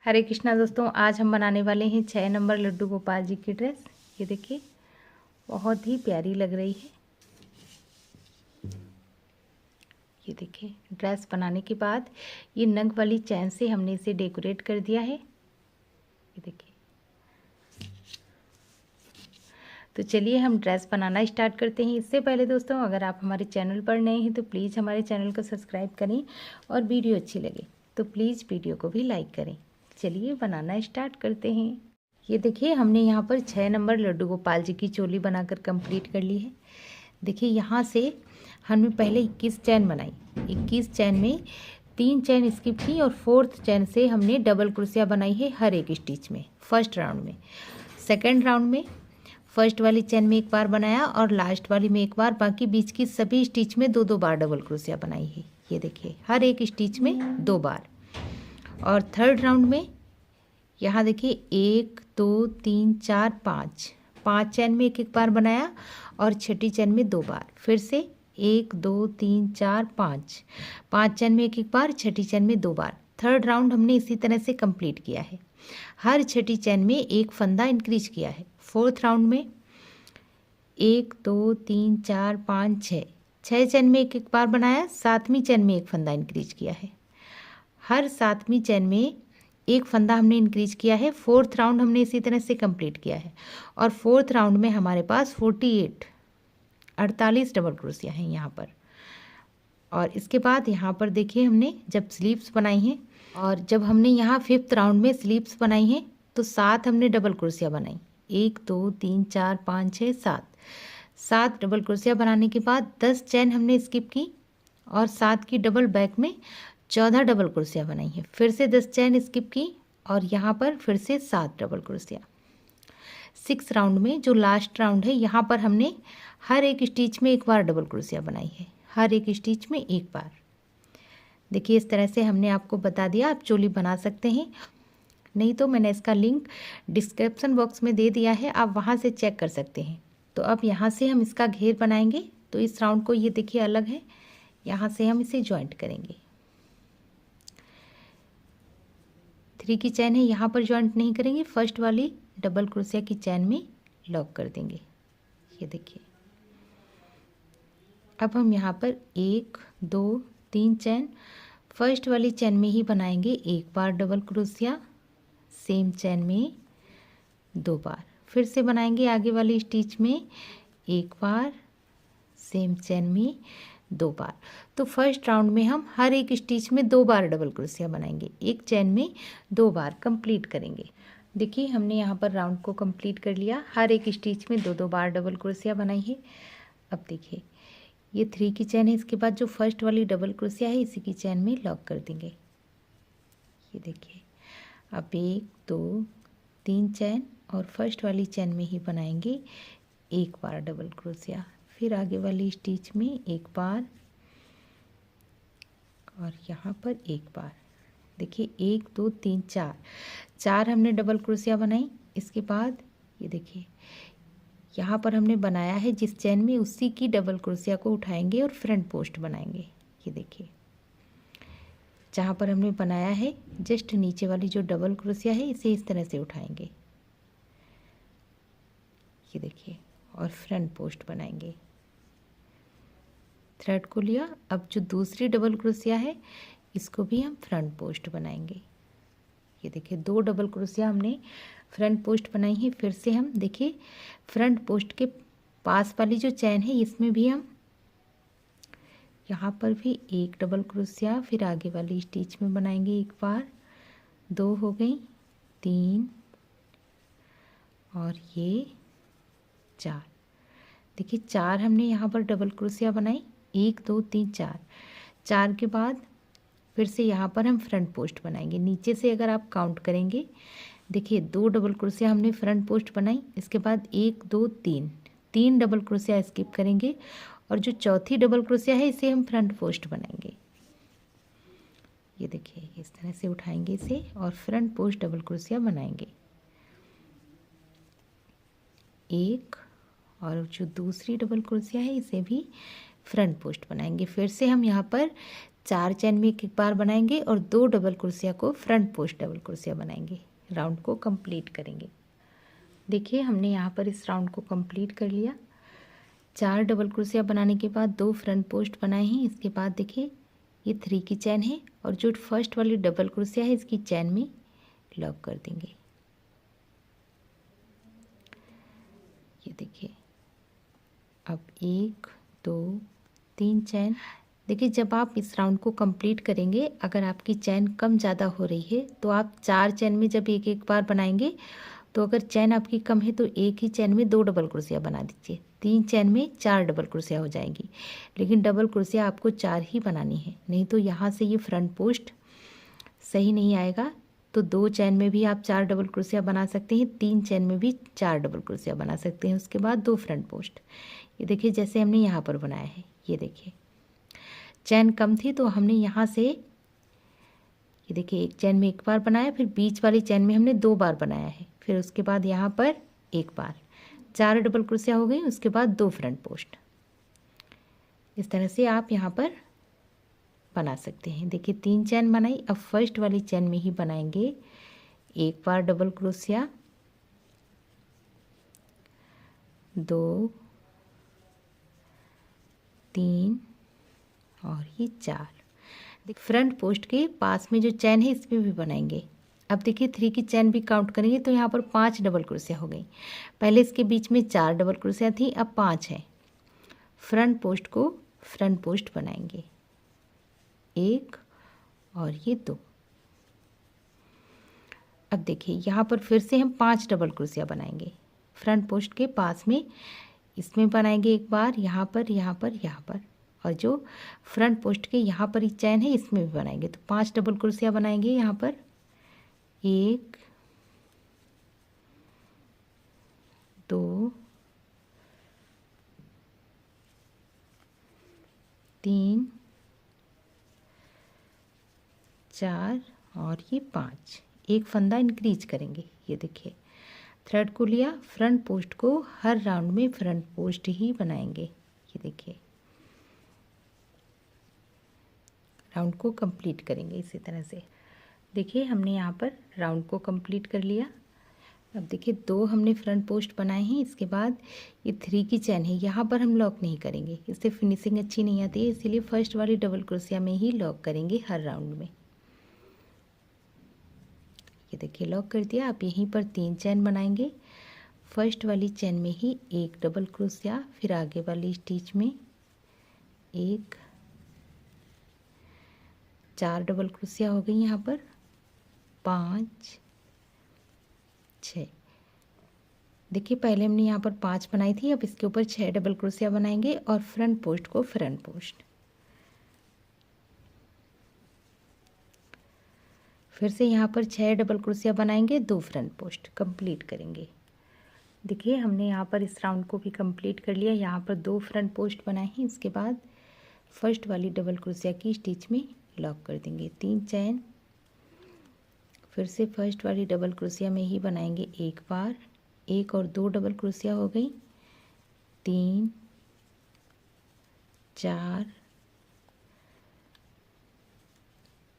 हरे कृष्णा दोस्तों, आज हम बनाने वाले हैं 6 नंबर लड्डू गोपाल जी की ड्रेस। ये देखिए, बहुत ही प्यारी लग रही है। ये देखिए, ड्रेस बनाने के बाद ये नग वाली चैन से हमने इसे डेकोरेट कर दिया है। ये देखिए, तो चलिए हम ड्रेस बनाना स्टार्ट करते हैं। इससे पहले दोस्तों, अगर आप हमारे चैनल पर नए हैं तो प्लीज़ हमारे चैनल को सब्सक्राइब करें और वीडियो अच्छी लगे तो प्लीज़ वीडियो को भी लाइक करें। चलिए बनाना स्टार्ट करते हैं। ये देखिए, हमने यहाँ पर 6 नंबर लड्डू गोपाल जी की चोली बनाकर कंप्लीट कर ली है। देखिए, यहाँ से हमने पहले 21 चैन बनाई। 21 चैन में 3 चैन स्किप की और 4th चैन से हमने डबल क्रोशिया बनाई है हर एक स्टिच में, फर्स्ट राउंड में। सेकेंड राउंड में फर्स्ट वाली चैन में एक बार बनाया और लास्ट वाली में एक बार, बाकी बीच की सभी स्टिच में 2-2 बार डबल क्रोशिया बनाई है। ये देखिए, हर एक स्टिच में 2 बार। और थर्ड राउंड में यहाँ देखिए 1 2 3 4 5 चैन में एक बार बनाया और छठी चैन में 2 बार। फिर से 1 2 3 4 5 चैन में एक बार, छठी चैन में 2 बार। थर्ड राउंड हमने इसी तरह से कंप्लीट किया है। हर छठी चैन में एक फंदा इंक्रीज किया है। फोर्थ राउंड में 1 2 3 4 5 6 चैन में एक बार बनाया, 7वीं चैन में एक फंदा इंक्रीज किया है। हर 7वीं चैन में एक फंदा हमने इंक्रीज किया है। फोर्थ राउंड हमने इसी तरह से कंप्लीट किया है और फोर्थ राउंड में हमारे पास 48 डबल क्रोशिया हैं यहाँ पर। और इसके बाद यहाँ पर देखिए, हमने जब स्लीव्स बनाई हैं और जब हमने यहाँ 5th राउंड में स्लीव्स बनाई हैं तो 7 हमने डबल क्रोशिया बनाई। 1 2 3 4 5 6 7 डबल क्रोशिया बनाने के बाद 10 चैन हमने स्किप की और 7 की डबल बैक में 14 डबल क्रोशिया बनाई है। फिर से 10 चैन स्किप की और यहाँ पर फिर से 7 डबल क्रोशिया। 6 राउंड में जो लास्ट राउंड है, यहाँ पर हमने हर एक स्टिच में एक बार डबल क्रोशिया बनाई है, हर एक स्टिच में एक बार। देखिए, इस तरह से हमने आपको बता दिया। आप चोली बना सकते हैं, नहीं तो मैंने इसका लिंक डिस्क्रिप्शन बॉक्स में दे दिया है, आप वहाँ से चेक कर सकते हैं। तो अब यहाँ से हम इसका घेर बनाएंगे। तो इस राउंड को ये देखिए अलग है, यहाँ से हम इसे जॉइंट करेंगे। 3 की चैन है, यहाँ पर जॉइंट नहीं करेंगे, फर्स्ट वाली डबल क्रोशिया की चैन में लॉक कर देंगे। ये देखिए, अब हम यहाँ पर 1 2 3 चैन फर्स्ट वाली चैन में ही बनाएंगे, एक बार डबल क्रोशिया, सेम चैन में 2 बार। फिर से बनाएंगे आगे वाली स्टिच में एक बार, सेम चैन में 2 बार। तो फर्स्ट राउंड में हम हर एक स्टिच में 2 बार डबल क्रोशिया बनाएंगे, एक चैन में 2 बार कंप्लीट करेंगे। देखिए, हमने यहाँ पर राउंड को कंप्लीट कर लिया, हर एक स्टिच में 2-2 बार डबल क्रोशिया बनाई है। अब देखिए, ये 3 की चैन है, इसके बाद जो फर्स्ट वाली डबल क्रोशिया है इसी की चैन में लॉक कर देंगे। ये देखिए, अब 1 2 3 चैन और फर्स्ट वाली चैन में ही बनाएंगे एक बार डबल क्रोशिया, फिर आगे वाली स्टिच में एक बार और यहाँ पर एक बार। देखिए, 1 2 3 4 हमने डबल क्रोशिया बनाई। इसके बाद ये देखिए, यहाँ पर हमने बनाया है जिस चैन में, उसी की डबल क्रोशिया को उठाएंगे और फ्रंट पोस्ट बनाएंगे। ये देखिए, जहाँ पर हमने बनाया है जस्ट नीचे वाली जो डबल क्रोशिया है इसे इस तरह से उठाएंगे। ये देखिए, और फ्रंट पोस्ट बनाएंगे। थ्रेड को लिया, अब जो दूसरी डबल क्रोशिया है इसको भी हम फ्रंट पोस्ट बनाएंगे। ये देखिए, 2 डबल क्रोशिया हमने फ्रंट पोस्ट बनाई है। फिर से हम देखिए, फ्रंट पोस्ट के पास वाली जो चैन है इसमें भी हम यहाँ पर भी एक डबल क्रोशिया, फिर आगे वाली स्टिच में बनाएंगे एक बार, 2 हो गई, 3 और ये 4। देखिए, 4 हमने यहाँ पर डबल क्रोशिया बनाई, 1 2 3 4 के बाद फिर से यहाँ पर हम फ्रंट पोस्ट बनाएंगे। नीचे से अगर आप काउंट करेंगे, देखिए 2 डबल क्रोशिया हमने फ्रंट पोस्ट बनाई, इसके बाद 1 2 3 डबल क्रोशिया स्किप करेंगे और जो चौथी डबल क्रोशिया है इसे हम फ्रंट पोस्ट बनाएंगे। ये देखिए, इस तरह से उठाएंगे इसे और फ्रंट पोस्ट डबल क्रोशिया बनाएंगे एक, और जो दूसरी डबल क्रोशिया है इसे भी फ्रंट पोस्ट बनाएंगे। फिर से हम यहाँ पर 4 चैन में एक एक बार बनाएंगे और 2 डबल क्रोशिया को फ्रंट पोस्ट डबल क्रोशिया बनाएंगे, राउंड को कंप्लीट करेंगे। देखिए हमने यहाँ पर इस राउंड को कंप्लीट कर लिया। 4 डबल क्रोशिया बनाने के बाद 2 फ्रंट पोस्ट बनाए हैं। इसके बाद देखिए ये 3 की चैन है और जो फर्स्ट वाली डबल क्रोशिया है इसकी चैन में लॉक कर देंगे। ये देखिए अब 1 2 3 चैन। देखिए जब आप इस राउंड को कंप्लीट करेंगे, अगर आपकी चैन कम ज़्यादा हो रही है तो आप 4 चैन में जब एक एक बार बनाएंगे, तो अगर चैन आपकी कम है तो एक ही चैन में 2 डबल क्रोशिया बना दीजिए। 3 चैन में 4 डबल क्रोशिया हो जाएंगी, लेकिन डबल क्रोशिया आपको 4 ही बनानी है, नहीं तो यहाँ से ये फ्रंट पोस्ट सही नहीं आएगा। तो 2 चैन में भी आप 4 डबल क्रोशिया बना सकते हैं, 3 चैन में भी 4 डबल क्रोशिया बना सकते हैं। उसके बाद 2 फ्रंट पोस्ट। ये देखिए जैसे हमने यहाँ पर बनाया है, ये देखिए चैन कम थी तो हमने यहाँ से ये देखिए एक चैन में एक बार बनाया, फिर बीच वाली चैन में हमने 2 बार बनाया है, फिर उसके बाद यहाँ पर एक बार, 4 डबल क्रोशिया हो गई। उसके बाद 2 फ्रंट पोस्ट। इस तरह से आप यहाँ पर बना सकते हैं। देखिए 3 चैन बनाई, अब फर्स्ट वाली चैन में ही बनाएंगे एक बार डबल क्रोशिया, 2 3 और ये 4। फ्रंट पोस्ट के पास में जो चैन है इसमें भी बनाएंगे। अब देखिए 3 की चैन भी काउंट करेंगे तो यहाँ पर 5 डबल क्रोशिया हो गई। पहले इसके बीच में 4 डबल क्रोशिया थी, अब 5 है। फ्रंट पोस्ट को फ्रंट पोस्ट बनाएंगे, 1 और ये 2। अब देखिए यहाँ पर फिर से हम 5 डबल क्रोशिया बनाएंगे फ्रंट पोस्ट के पास में, इसमें बनाएंगे एक बार, यहाँ पर यहाँ पर यहाँ पर, और जो फ्रंट पोस्ट के यहाँ पर ही चैन है इसमें भी बनाएंगे। तो 5 डबल क्रोशिया बनाएंगे यहाँ पर, 1 2 3 4 और ये 5। एक फंदा इंक्रीज करेंगे। ये देखिए थ्रेड को लिया, फ्रंट पोस्ट को हर राउंड में फ्रंट पोस्ट ही बनाएंगे। ये देखिए राउंड को कंप्लीट करेंगे इसी तरह से। देखिए हमने यहाँ पर राउंड को कंप्लीट कर लिया। अब देखिए 2 हमने फ्रंट पोस्ट बनाए हैं, इसके बाद ये 3 की चैन है, यहाँ पर हम लॉक नहीं करेंगे, इससे फिनिशिंग अच्छी नहीं आती है, इसीलिए फर्स्ट वाली डबल क्रोशिया में ही लॉक करेंगे हर राउंड में। ये देखिए लॉक कर दिया। आप यहीं पर 3 चैन बनाएंगे, फर्स्ट वाली चैन में ही एक डबल क्रोशिया, फिर आगे वाली स्टिच में 1 4 डबल क्रोशिया हो गई यहाँ पर, 5 6। देखिए पहले हमने यहाँ पर 5 बनाई थी, अब इसके ऊपर 6 डबल क्रोशिया बनाएंगे और फ्रंट पोस्ट को फ्रंट पोस्ट। फिर से यहाँ पर 6 डबल क्रोशिया बनाएंगे, 2 फ्रंट पोस्ट कंप्लीट करेंगे। देखिए हमने यहाँ पर इस राउंड को भी कंप्लीट कर लिया। यहाँ पर 2 फ्रंट पोस्ट बनाए हैं, इसके बाद फर्स्ट वाली डबल क्रोशिया की स्टिच में लॉक कर देंगे, 3 चैन। फिर से फर्स्ट वाली डबल क्रोशिया में ही बनाएंगे एक बार, 1 और 2 डबल क्रोशिया हो गई, 3 4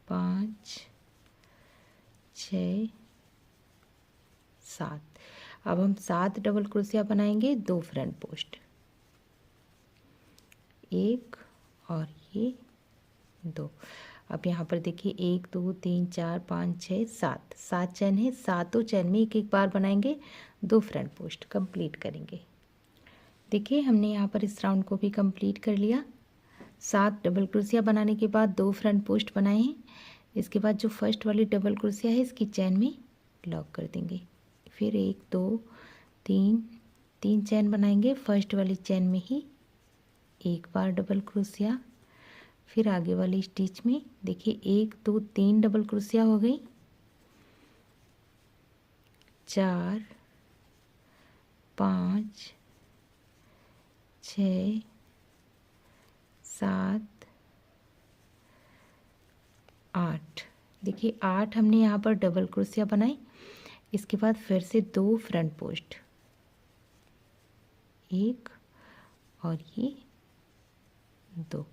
5 6 7। अब हम 7 डबल क्रोशिया बनाएंगे, 2 फ्रंट पोस्ट, 1 और ये 2। अब यहाँ पर देखिए 1 2 3 4 5 6 7, 7 चैन है, सातों चैन में एक एक बार बनाएंगे, 2 फ्रंट पोस्ट कंप्लीट करेंगे। देखिए हमने यहाँ पर इस राउंड को भी कंप्लीट कर लिया। 7 डबल क्रोशिया बनाने के बाद 2 फ्रंट पोस्ट बनाए हैं, इसके बाद जो फर्स्ट वाली डबल क्रोशिया है इसकी चैन में लॉक कर देंगे, फिर 1 2 3 चैन बनाएंगे, फर्स्ट वाली चैन में ही एक बार डबल क्रोशिया, फिर आगे वाली स्टिच में देखिए 1 2 3 डबल क्रोशिया हो गई, 4 5 6 7 8। देखिए 8 हमने यहाँ पर डबल क्रोशिया बनाई, इसके बाद फिर से 2 फ्रंट पोस्ट, 1 और ये 2।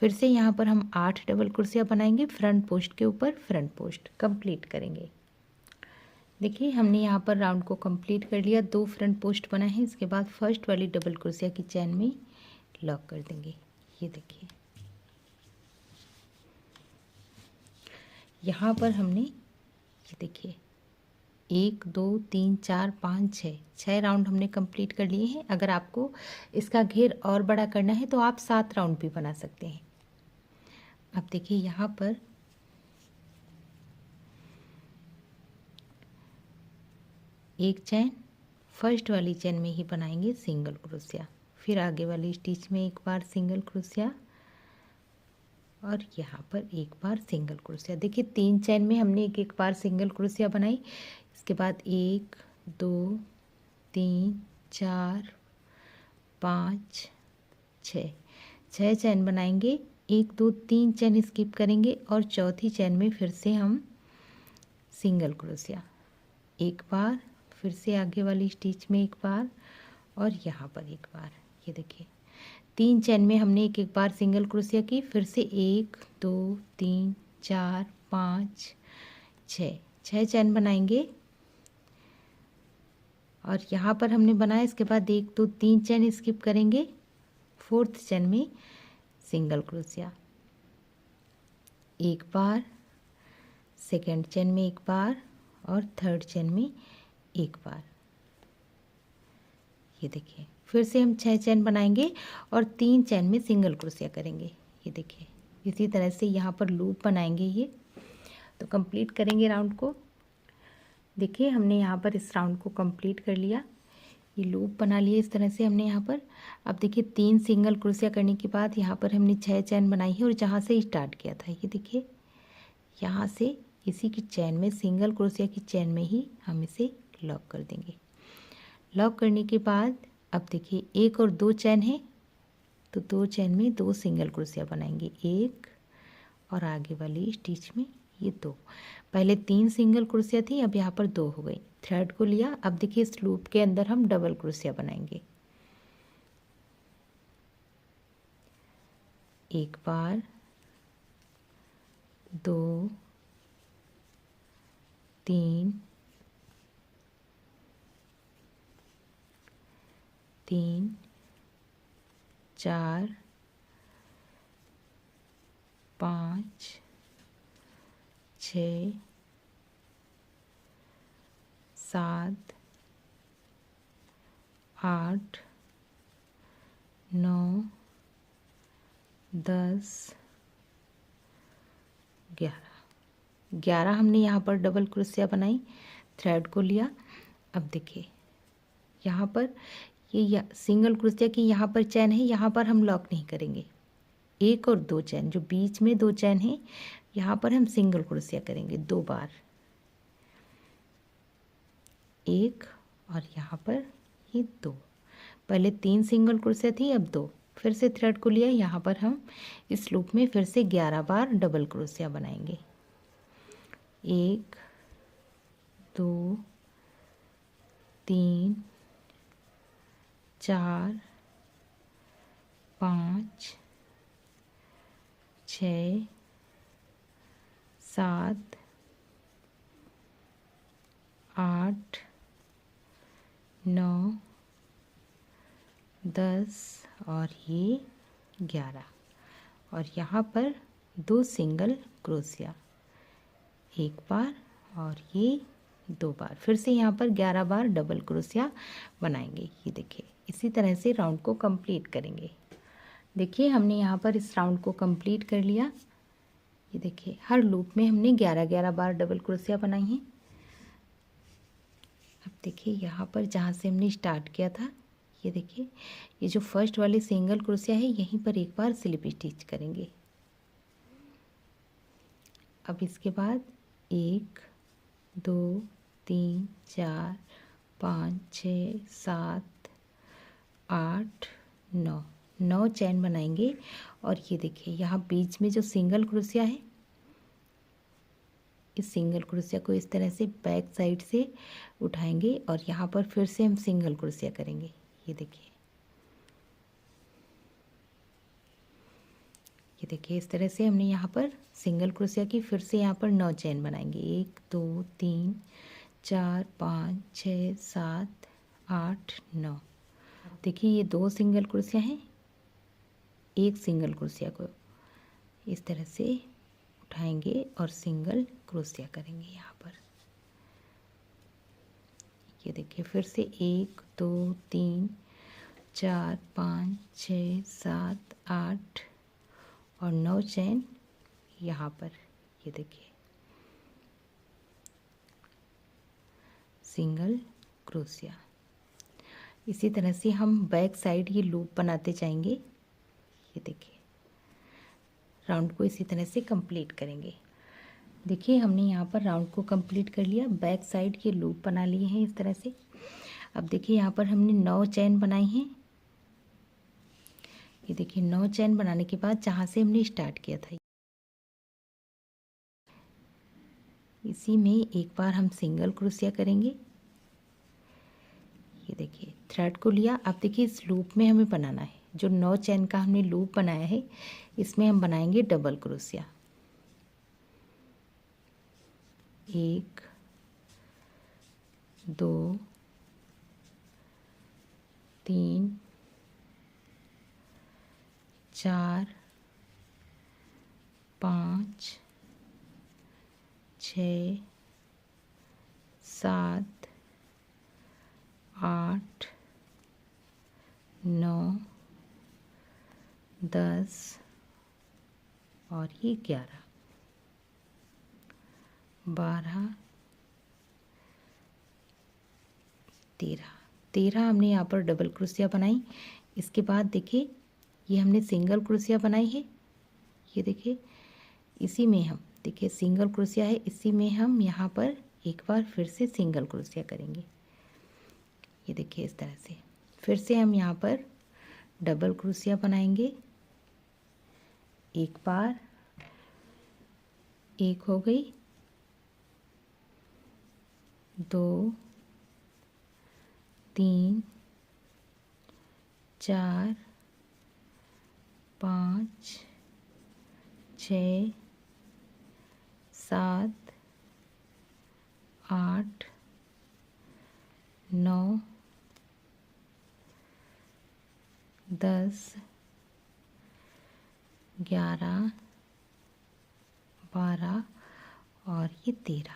फिर से यहाँ पर हम 8 डबल कुर्सियाँ बनाएंगे फ्रंट पोस्ट के ऊपर फ्रंट पोस्ट कंप्लीट करेंगे। देखिए हमने यहाँ पर राउंड को कंप्लीट कर लिया, 2 फ्रंट पोस्ट बनाए हैं। इसके बाद फर्स्ट वाली डबल कुर्सिया की चैन में लॉक कर देंगे। ये देखिए यहाँ पर हमने ये देखिए 1 2 3 4 5 6 राउंड हमने कंप्लीट कर लिए हैं। अगर आपको इसका घेर और बड़ा करना है तो आप 7 राउंड भी बना सकते हैं। अब देखिए यहाँ पर एक चैन फर्स्ट वाली चैन में ही बनाएंगे सिंगल क्रोशिया, फिर आगे वाली स्टिच में एक बार सिंगल क्रोशिया और यहाँ पर एक बार सिंगल क्रोशिया। देखिए 3 चैन में हमने एक बार सिंगल क्रोशिया बनाई। इसके बाद 1 2 3 4 5 6 चैन बनाएंगे। 1 2 3 चैन स्किप करेंगे और चौथी चैन में फिर से हम सिंगल क्रोशिया, एक बार फिर से आगे वाली स्टिच में एक बार और यहाँ पर एक बार। ये देखिए 3 चैन में हमने एक बार सिंगल क्रोशिया की, फिर से 1 2 3 4 5 6 चैन बनाएंगे और यहाँ पर हमने बनाया। इसके बाद 1 2 3 चैन स्किप करेंगे, 4th चैन में सिंगल क्रोशिया, एक बार, 2nd चैन में एक बार और 3rd चैन में एक बार। ये देखिए फिर से हम 6 चैन बनाएंगे और 3 चैन में सिंगल क्रोशिया करेंगे। ये देखिए इसी तरह से यहाँ पर लूप बनाएंगे। ये तो कंप्लीट करेंगे राउंड को। देखिए हमने यहाँ पर इस राउंड को कंप्लीट कर लिया, ये लूप बना लिए इस तरह से हमने यहाँ पर। अब देखिए 3 सिंगल क्रोशिया करने के बाद यहाँ पर हमने 6 चैन बनाई है और जहाँ से स्टार्ट किया था ये देखिए यहाँ से इसी की चैन में सिंगल क्रोशिया की चैन में ही हम इसे लॉक कर देंगे। लॉक करने के बाद अब देखिए 1 और 2 चैन है तो 2 चैन में 2 सिंगल क्रोशिया बनाएंगे, 1 और आगे वाली स्टिच में ये 2। पहले 3 सिंगल क्रोशिया थी, अब यहाँ पर 2 हो गई। थ्रेड को लिया। अब देखिए इस लूप के अंदर हम डबल क्रोशिया बनाएंगे, एक बार, 2 3 3 4 5 6 7 8 9 10 11 हमने यहाँ पर डबल क्रोशिया बनाई, थ्रेड को लिया। अब देखिए यहाँ पर ये सिंगल क्रोशिया की यहाँ पर चैन है, यहाँ पर हम लॉक नहीं करेंगे। 1 और 2 चैन, जो बीच में 2 चैन है यहाँ पर हम सिंगल क्रोशिया करेंगे 2 बार, 1 और यहाँ पर ये 2। पहले 3 सिंगल क्रोशिया थी, अब 2। फिर से थ्रेड को लिया। यहाँ पर हम इस लूप में फिर से 11 बार डबल क्रोशिया बनाएंगे, 1 2 3 4 5 6 7 8 9 10 और ये 11 और यहाँ पर 2 सिंगल क्रोशिया, एक बार और ये 2 बार। फिर से यहाँ पर 11 बार डबल क्रोशिया बनाएंगे। ये देखिए इसी तरह से राउंड को कंप्लीट करेंगे। देखिए हमने यहाँ पर इस राउंड को कंप्लीट कर लिया। ये देखिए हर लूप में हमने 11 बार डबल क्रोशिया बनाई हैं। अब देखिए यहाँ पर जहाँ से हमने स्टार्ट किया था, ये देखिए ये जो फर्स्ट वाली सिंगल क्रोशिया है यहीं पर एक बार स्लिप स्टिच करेंगे। अब इसके बाद 1 2 3 4 5 6 7 8 9 चैन बनाएंगे और ये देखिए यहाँ बीच में जो सिंगल क्रोशिया है, इस सिंगल क्रोशिया को इस तरह से बैक साइड से उठाएंगे और यहाँ पर फिर से हम सिंगल क्रोशिया करेंगे। ये देखिए ये देखिए इस तरह से हमने यहाँ पर सिंगल क्रोशिया की। फिर से यहाँ पर 9 चेन बनाएंगे। 1 2 3 4 5 6 7 8 9। देखिए ये 2 सिंगल क्रोशिया हैं, एक सिंगल क्रोशिया को इस तरह से उठाएंगे और सिंगल क्रोशिया करेंगे यहाँ पर। ये देखिए फिर से 1 2 3 4 5 6 7 8 और 9 चेन यहाँ पर। ये देखिए सिंगल क्रोशिया। इसी तरह से हम बैक साइड ये लूप बनाते जाएंगे। ये देखिए राउंड को इसी तरह से कंप्लीट करेंगे। देखिए हमने यहाँ पर राउंड को कंप्लीट कर लिया। बैक साइड के लूप बना लिए हैं इस तरह से। अब देखिए यहाँ पर हमने 9 चेन बनाई हैं। ये देखिए 9 चेन बनाने के बाद जहाँ से हमने स्टार्ट किया था इसी में एक बार हम सिंगल क्रोशिया करेंगे। ये देखिए थ्रेड को लिया। अब देखिए इस लूप में हमें बनाना है, जो 9 चेन का हमने लूप बनाया है इसमें हम बनाएंगे डबल क्रोशिया। 1 2 3 4 5 6 7 8 9 10 और ये 11 12 13 हमने यहाँ पर डबल क्रोशिया बनाई। इसके बाद देखिए ये हमने सिंगल क्रोशिया बनाई है। ये देखिए इसी में हम देखिए सिंगल क्रोशिया है, इसी में हम यहाँ पर एक बार फिर से सिंगल क्रोशिया करेंगे। ये देखिए इस तरह से फिर से हम यहाँ पर डबल क्रोशिया बनाएंगे। एक बार, एक हो गई, 2 3 4 5 6 7 8 9 10 11 12 और ये 13।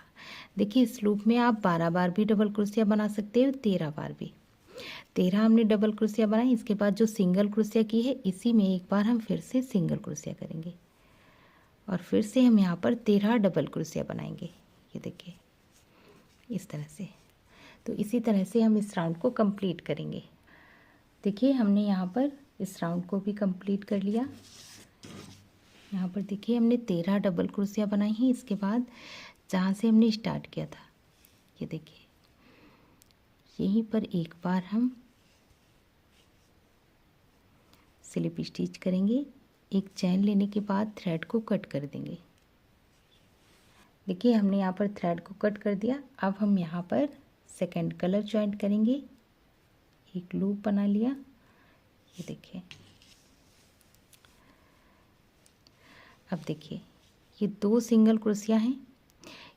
देखिए इस लूप में आप 12 बार भी डबल क्रोशिया बना सकते हो, 13 बार भी। 13 हमने डबल क्रोशिया बनाई। इसके बाद जो सिंगल क्रोशिया की है इसी में एक बार हम फिर से सिंगल क्रोशिया करेंगे और फिर से हम यहाँ पर 13 डबल क्रोशिया बनाएंगे। ये देखिए इस तरह से। तो इसी तरह से हम इस राउंड को कंप्लीट करेंगे। देखिए हमने यहाँ पर इस राउंड को भी कंप्लीट कर लिया। यहाँ पर देखिए हमने 13 डबल क्रोशिया बनाई हैं। इसके बाद जहाँ से हमने स्टार्ट किया था ये देखिए यहीं पर एक बार हम स्लिप स्टिच करेंगे। एक चैन लेने के बाद थ्रेड को कट कर देंगे। देखिए हमने यहाँ पर थ्रेड को कट कर दिया। अब हम यहाँ पर सेकंड कलर जॉइंट करेंगे। एक लूप बना लिया। ये देखिए अब देखिए ये 2 सिंगल क्रोशिया हैं,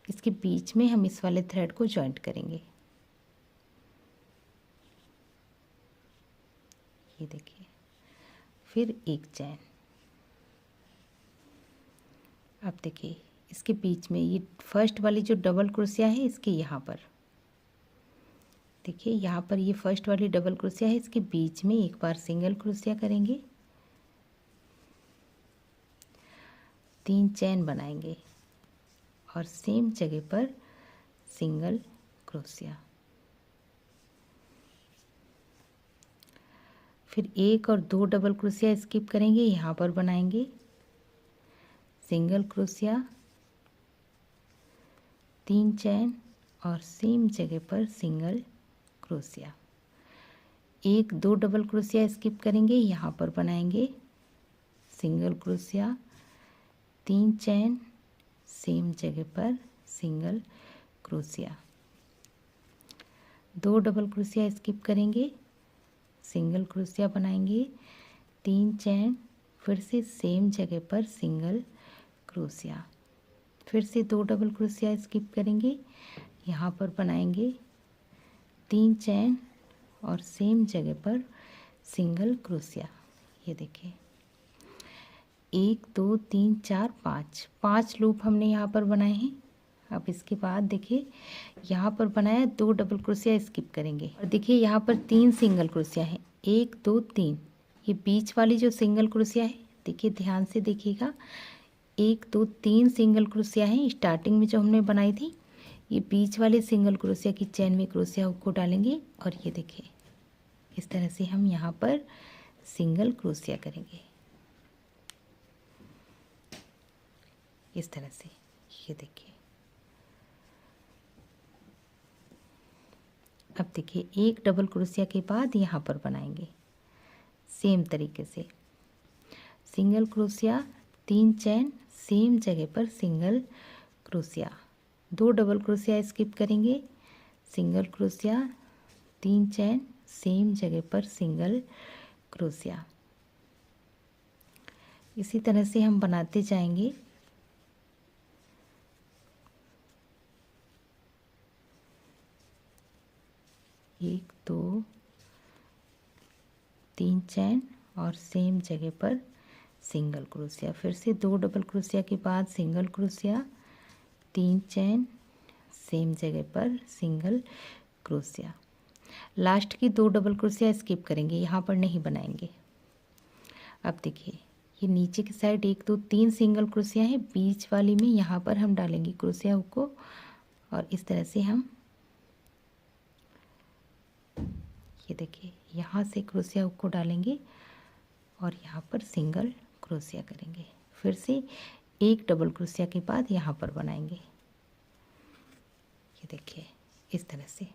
इसके बीच में हम इस वाले थ्रेड को जॉइंट करेंगे। ये देखिए फिर एक चैन। अब देखिए इसके बीच में ये फर्स्ट वाली जो डबल क्रोशिया है इसके यहाँ पर देखिए यहाँ पर ये फर्स्ट वाली डबल क्रोशिया है, इसके बीच में एक बार सिंगल क्रोशिया करेंगे, 3 चैन बनाएंगे और सेम जगह पर सिंगल क्रोशिया। फिर 1 और 2 डबल क्रोशिया स्किप करेंगे, यहाँ पर बनाएंगे सिंगल क्रोशिया, 3 चैन और सेम जगह पर single crochet. 1 2 double crochet skip करेंगे, यहाँ पर बनाएंगे सिंगल क्रोशिया, 3 चैन, सेम जगह पर single crochet. 2 double crochet skip करेंगे, सिंगल क्रोशिया बनाएंगे, 3 चैन, फिर से सेम जगह पर सिंगल क्रोशिया, फिर से 2 डबल क्रोशिया स्किप करेंगे, यहाँ पर बनाएंगे 3 चैन और सेम जगह पर सिंगल क्रोशिया। ये देखिए 1 2 3 4 5 लूप हमने यहाँ पर बनाए हैं। अब इसके बाद देखिए यहाँ पर बनाया 2 डबल क्रोशिया स्किप करेंगे और देखिए यहाँ पर 3 सिंगल क्रोशिया है, 1 2 3। ये बीच वाली जो सिंगल क्रोशिया है, देखिए ध्यान से देखिएगा, 1 2 3 सिंगल क्रोशिया है स्टार्टिंग में जो हमने बनाई थी। ये बीच वाले सिंगल क्रोशिया की चैन में क्रोशिया हुक को डालेंगे और ये देखिए इस तरह से हम यहाँ पर सिंगल क्रोशिया करेंगे, इस तरह से। ये देखिए अब देखिए 1 डबल क्रोशिया के बाद यहाँ पर बनाएंगे सेम तरीके से सिंगल क्रोशिया, 3 चैन, सेम जगह पर single crochet, 2 double crochet skip करेंगे, सिंगल क्रोशिया, 3 चैन, सेम जगह पर सिंगल क्रोशिया। इसी तरह से हम बनाते जाएंगे। एक 2 3 चैन और सेम जगह पर सिंगल क्रोशिया, फिर से 2 डबल क्रोशिया के बाद सिंगल क्रोशिया, 3 चैन, सेम जगह पर सिंगल क्रोशिया। लास्ट की 2 डबल क्रोशिया स्किप करेंगे, यहाँ पर नहीं बनाएंगे। अब देखिए ये नीचे की साइड 1 2 3 सिंगल क्रोशिया है, बीच वाली में यहाँ पर हम डालेंगे क्रोशिया हुक को और इस तरह से हम ये देखिए यहाँ से क्रोशिया हुक को डालेंगे और यहाँ पर सिंगल क्रोशिया करेंगे, फिर से 1 डबल क्रोशिया के बाद यहाँ पर बनाएंगे। ये देखिए इस तरह से,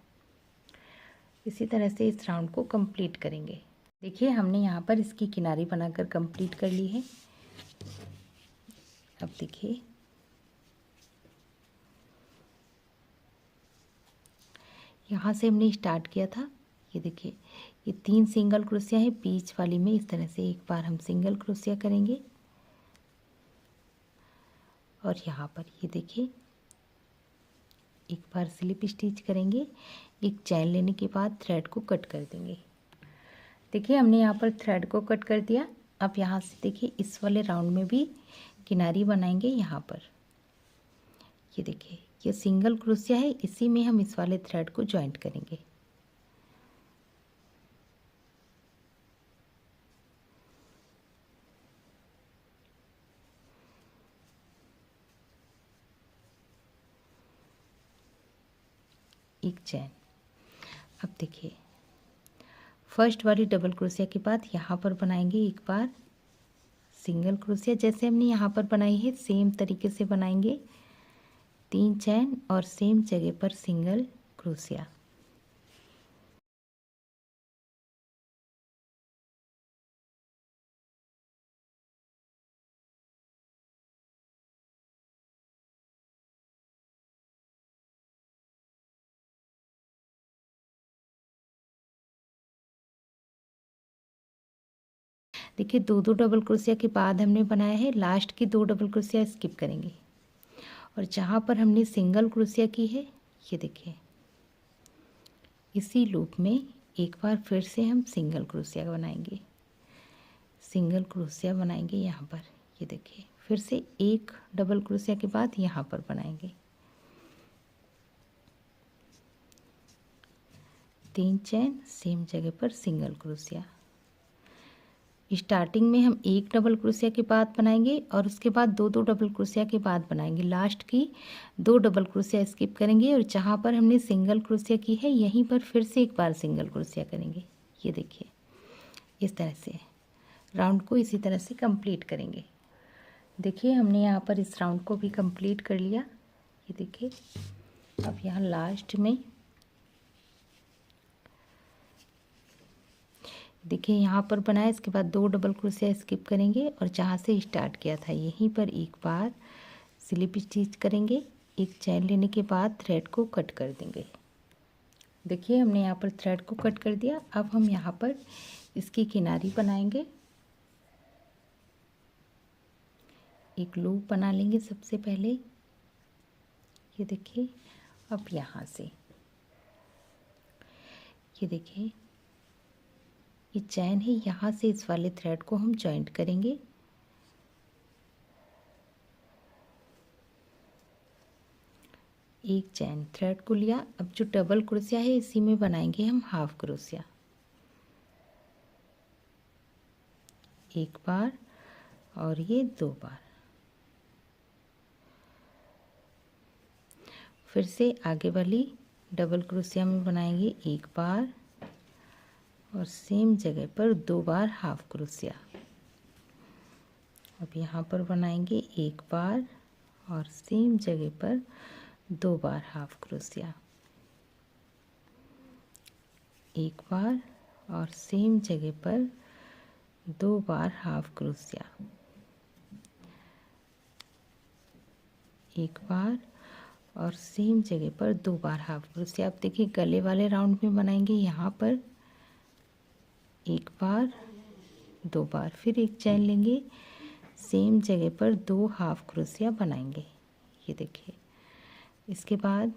इसी तरह से इस राउंड को कंप्लीट करेंगे। देखिए हमने यहाँ पर इसकी किनारी बनाकर कंप्लीट कर ली है। अब देखिए यहाँ से हमने स्टार्ट किया था। ये देखिए ये 3 सिंगल क्रोशिया है, बीच वाली में इस तरह से एक बार हम सिंगल क्रोशिया करेंगे और यहाँ पर ये देखिए एक बार स्लिप स्टिच करेंगे, एक चैन लेने के बाद थ्रेड को कट कर देंगे। देखिए हमने यहाँ पर थ्रेड को कट कर दिया। अब यहाँ से देखिए इस वाले राउंड में भी किनारी बनाएंगे। यहाँ पर ये देखिए ये सिंगल क्रोशिया है, इसी में हम इस वाले थ्रेड को जॉइंट करेंगे। एक चैन। अब देखिए फर्स्ट वाली डबल क्रोशिया के बाद यहाँ पर बनाएंगे एक बार सिंगल क्रोशिया, जैसे हमने यहाँ पर बनाई है सेम तरीके से बनाएंगे, 3 चैन और सेम जगह पर सिंगल क्रोशिया। देखिए 2 डबल क्रोशिया के बाद हमने बनाया है, लास्ट की 2 डबल क्रोशिया स्किप करेंगे और जहाँ पर हमने सिंगल क्रोशिया की है ये देखिए इसी लूप में एक बार फिर से हम सिंगल क्रोशिया बनाएंगे, सिंगल क्रोशिया बनाएंगे यहाँ पर। ये देखिए फिर से 1 डबल क्रोशिया के बाद यहाँ पर बनाएंगे, 3 चैन, सेम जगह पर सिंगल क्रोशिया। स्टार्टिंग में हम 1 डबल क्रोशिया के बाद बनाएंगे और उसके बाद 2 डबल क्रोशिया के बाद बनाएंगे, लास्ट की 2 डबल क्रोशिया स्किप करेंगे और जहाँ पर हमने सिंगल क्रोशिया की है यहीं पर फिर से एक बार सिंगल क्रोशिया करेंगे। ये देखिए इस तरह से राउंड को इसी तरह से कंप्लीट करेंगे। देखिए हमने यहाँ पर इस राउंड को भी कंप्लीट कर लिया। ये देखिए अब यहाँ लास्ट में देखिए यहाँ पर बनाया, इसके बाद 2 डबल क्रोशिया स्किप करेंगे और जहाँ से स्टार्ट किया था यहीं पर एक बार स्लिप स्टिच करेंगे, एक चैन लेने के बाद थ्रेड को कट कर देंगे। देखिए हमने यहाँ पर थ्रेड को कट कर दिया। अब हम यहाँ पर इसकी किनारी बनाएंगे। एक लूप बना लेंगे सबसे पहले। ये देखिए, अब यहाँ से ये देखिए, ये चैन है, यहाँ से इस वाले थ्रेड को हम जॉइंट करेंगे। एक चैन थ्रेड को लिया। अब जो डबल क्रोशिया है इसी में बनाएंगे हम हाफ क्रोशिया। एक बार और ये 2 बार। फिर से आगे वाली डबल क्रोशिया में बनाएंगे एक बार और सेम जगह पर 2 बार हाफ क्रोशिया। अब यहाँ पर बनाएंगे एक बार और सेम जगह पर 2 बार हाफ क्रोशिया। एक बार और सेम जगह पर 2 बार हाफ क्रोशिया। एक बार और सेम जगह पर 2 बार हाफ क्रोशिया। अब देखिए गले वाले राउंड में बनाएंगे यहाँ पर एक बार 2 बार, फिर एक चैन लेंगे, सेम जगह पर 2 हाफ क्रोशिया बनाएंगे। ये देखिए, इसके बाद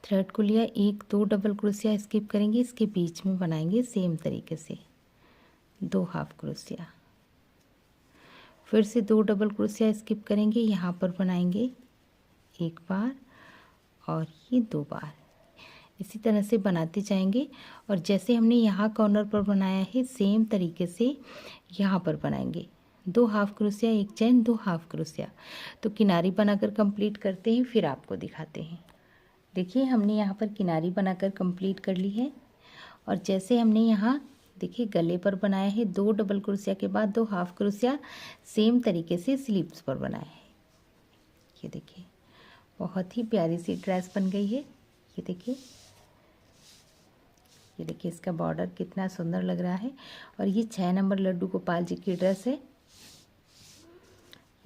थ्रेड को लिया, 1-2 डबल क्रोशिया स्किप करेंगे, इसके बीच में बनाएंगे सेम तरीके से 2 हाफ क्रोशिया। फिर से 2 डबल क्रोशिया स्किप करेंगे, यहाँ पर बनाएंगे एक बार और ये 2 बार। इसी तरह से बनाते जाएंगे और जैसे हमने यहाँ कॉर्नर पर बनाया है सेम तरीके से यहाँ पर बनाएंगे 2 हाफ क्रोशिया, एक चैन, 2 हाफ क्रोशिया। तो किनारी बनाकर कंप्लीट करते हैं, फिर आपको दिखाते हैं। देखिए हमने यहाँ पर किनारी बनाकर कंप्लीट कर ली है और जैसे हमने यहाँ देखिए गले पर बनाया है 2 डबल क्रोशिया के बाद 2 हाफ क्रोशिया, सेम तरीके से स्लीव्स पर बनाया है। ये देखिए बहुत ही प्यारी सी ड्रेस बन गई है। ये देखिए, ये देखिए इसका बॉर्डर कितना सुंदर लग रहा है और ये 6 नंबर लड्डू गोपाल जी की ड्रेस है।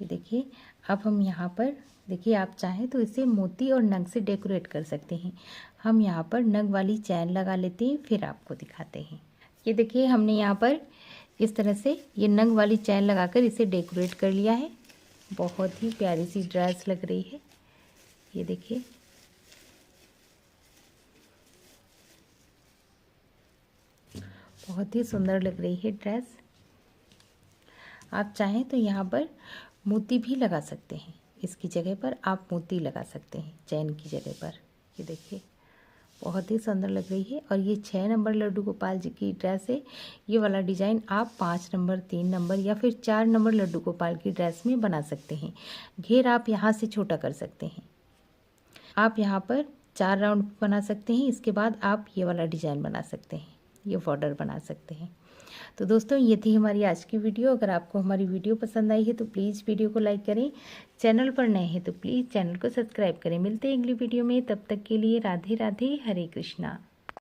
ये देखिए, अब हम यहाँ पर देखिए आप चाहें तो इसे मोती और नग से डेकोरेट कर सकते हैं। हम यहाँ पर नग वाली चैन लगा लेते हैं, फिर आपको दिखाते हैं। ये देखिए हमने यहाँ पर इस तरह से ये नग वाली चैन लगाकर इसे डेकोरेट कर लिया है। बहुत ही प्यारी सी ड्रेस लग रही है। ये देखिए, बहुत ही सुंदर लग रही है ड्रेस। आप चाहें तो यहाँ पर मोती भी लगा सकते हैं, इसकी जगह पर आप मोती लगा सकते हैं चैन की जगह पर। ये देखिए बहुत ही सुंदर लग रही है और ये 6 नंबर लड्डू गोपाल जी की ड्रेस है। ये वाला डिज़ाइन आप 5 नंबर, 3 नंबर या फिर 4 नंबर लड्डू गोपाल की ड्रेस में बना सकते हैं। घेर आप यहाँ से छोटा कर सकते हैं। आप यहाँ पर 4 राउंड बना सकते हैं, इसके बाद आप ये वाला डिज़ाइन बना सकते हैं, ये बॉर्डर बना सकते हैं। तो दोस्तों ये थी हमारी आज की वीडियो। अगर आपको हमारी वीडियो पसंद आई है तो प्लीज़ वीडियो को लाइक करें। चैनल पर नए हैं तो प्लीज़ चैनल को सब्सक्राइब करें। मिलते हैं अगली वीडियो में, तब तक के लिए राधे राधे, हरे कृष्णा।